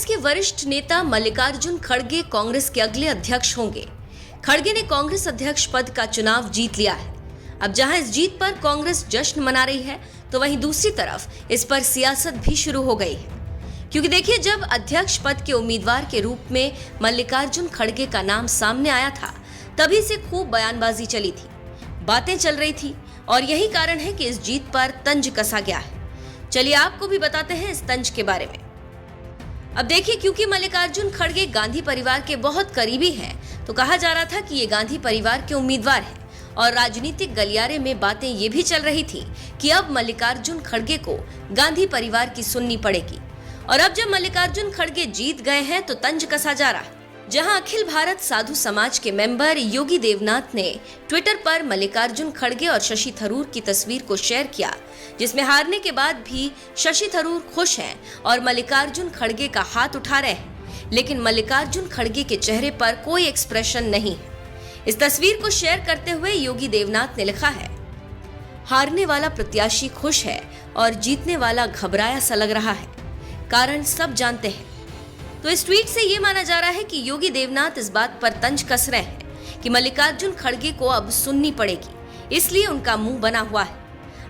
कांग्रेस के वरिष्ठ नेता मल्लिकार्जुन खड़गे कांग्रेस के अगले अध्यक्ष होंगे। खड़गे ने कांग्रेस अध्यक्ष पद का चुनाव जीत लिया है। अब जहां इस जीत पर कांग्रेस जश्न मना रही है, तो वहीं दूसरी तरफ इस पर सियासत भी शुरू हो गई है। क्योंकि देखिए, जब अध्यक्ष पद के उम्मीदवार के रूप में मल्लिकार्जुन खड़गे का नाम सामने आया था, तभी से खूब बयानबाजी चली थी, बातें चल रही थी, और यही कारण है कि इस जीत पर तंज कसा गया है। चलिए आपको भी बताते हैं इस तंज के बारे में। अब देखिए, क्योंकि मल्लिकार्जुन खड़गे गांधी परिवार के बहुत करीबी हैं, तो कहा जा रहा था कि ये गांधी परिवार के उम्मीदवार हैं, और राजनीतिक गलियारे में बातें ये भी चल रही थी कि अब मल्लिकार्जुन खड़गे को गांधी परिवार की सुननी पड़ेगी। और अब जब मल्लिकार्जुन खड़गे जीत गए हैं, तो तंज कसा जा रहा है। जहां अखिल भारत साधु समाज के मेंबर योगी देवनाथ ने ट्विटर पर मल्लिकार्जुन खड़गे और शशि थरूर की तस्वीर को शेयर किया, जिसमें हारने के बाद भी शशि थरूर खुश हैं और मल्लिकार्जुन खड़गे का हाथ उठा रहे हैं, लेकिन मल्लिकार्जुन खड़गे के चेहरे पर कोई एक्सप्रेशन नहीं है। इस तस्वीर को शेयर करते हुए योगी देवनाथ ने लिखा है, हारने वाला प्रत्याशी खुश है और जीतने वाला घबराया सा लग रहा है, कारण सब जानते हैं। तो इस ट्वीट से ये माना जा रहा है कि योगी देवनाथ इस बात पर तंज कस रहे हैं कि मल्लिकार्जुन खड़गे को अब सुननी पड़ेगी, इसलिए उनका मुंह बना हुआ है।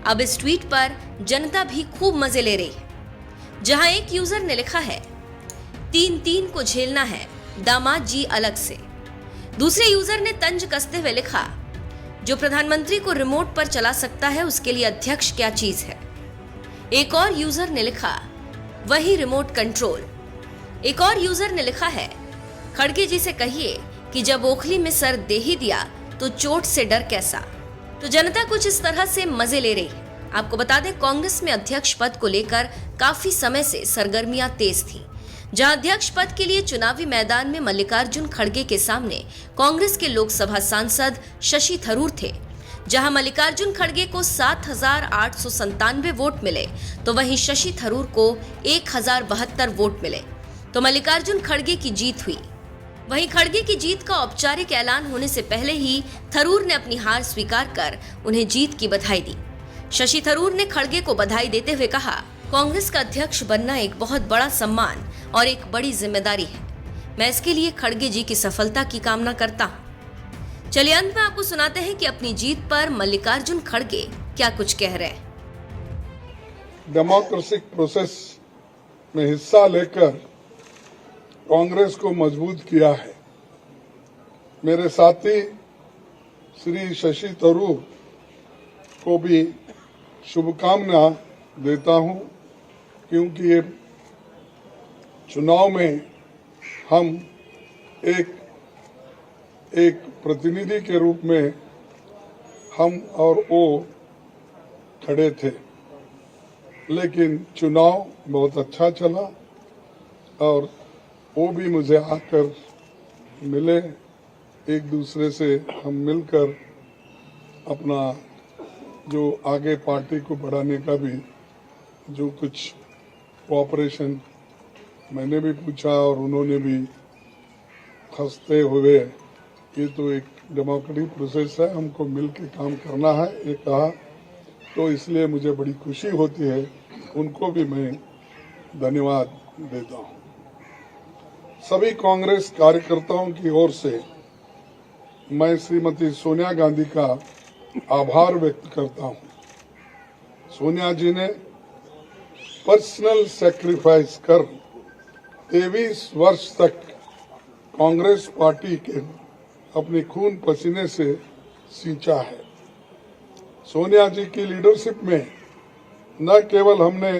अब इस ट्वीट पर जनता भी खूब मजे ले रही है। जहां एक यूजर ने लिखा है, 3-3 को झेलना है, दामाद जी अलग से। दूसरे यूजर ने तंज कसते हुए लिखा, जो प्रधानमंत्री को रिमोट पर चला सकता है, उसके लिए अध्यक्ष क्या चीज है। एक और यूजर ने लिखा, वही रिमोट कंट्रोल। एक और यूजर ने लिखा है, खड़गे जी से कहिए कि जब ओखली में सर दे ही दिया तो चोट से डर कैसा। तो जनता कुछ इस तरह से मजे ले रही है। आपको बता दें, कांग्रेस में अध्यक्ष पद को लेकर काफी समय से सरगर्मियां तेज थी। जहां अध्यक्ष पद के लिए चुनावी मैदान में मल्लिकार्जुन खड़गे के सामने कांग्रेस के लोकसभा सांसद शशि थरूर थे। जहां मल्लिकार्जुन खड़गे को 7,897 वोट मिले, तो वहीं शशि थरूर को 1,072 वोट मिले। तो मल्लिकार्जुन खड़गे की जीत हुई। वहीं खड़गे की जीत का औपचारिक ऐलान होने से पहले ही थरूर ने अपनी हार स्वीकार कर उन्हें जीत की बधाई दी। शशि थरूर ने खड़गे को बधाई देते हुए कहा, कांग्रेस का अध्यक्ष बनना एक बहुत बड़ा सम्मान और एक बड़ी जिम्मेदारी है। मैं इसके लिए खड़गे जी की सफलता की कामना करता हूँ। चलिए अंत में आपको सुनाते हैं कि अपनी जीत पर मल्लिकार्जुन खड़गे क्या कुछ कह रहे हैं। डेमोक्रेटिक प्रोसेस में हिस्सा लेकर कांग्रेस को मजबूत किया है। मेरे साथी श्री शशि थरूर को भी शुभकामना देता हूं, क्योंकि ये चुनाव में हम एक प्रतिनिधि के रूप में हम और वो खड़े थे, लेकिन चुनाव बहुत अच्छा चला और वो भी मुझे आकर मिले। एक दूसरे से हम मिलकर अपना जो आगे पार्टी को बढ़ाने का भी जो कुछ कोऑपरेशन मैंने भी पूछा और उन्होंने भी हंसते हुए, ये तो एक डेमोक्रेटिक प्रोसेस है, हमको मिल के काम करना है, ये कहा। तो इसलिए मुझे बड़ी खुशी होती है, उनको भी मैं धन्यवाद देता हूँ। सभी कांग्रेस कार्यकर्ताओं की ओर से मैं श्रीमती सोनिया गांधी का आभार व्यक्त करता हूं। सोनिया जी ने पर्सनल सैक्रिफाइस कर 23 वर्ष तक कांग्रेस पार्टी के अपने खून पसीने से सींचा है। सोनिया जी की लीडरशिप में न केवल हमने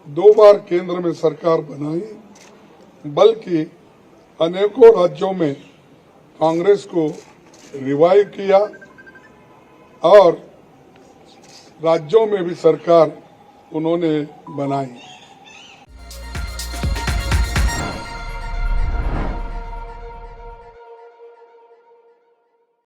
2 बार केंद्र में सरकार बनाई, बल्कि अनेकों राज्यों में कांग्रेस को रिवाइव किया और राज्यों में भी सरकार उन्होंने बनाई।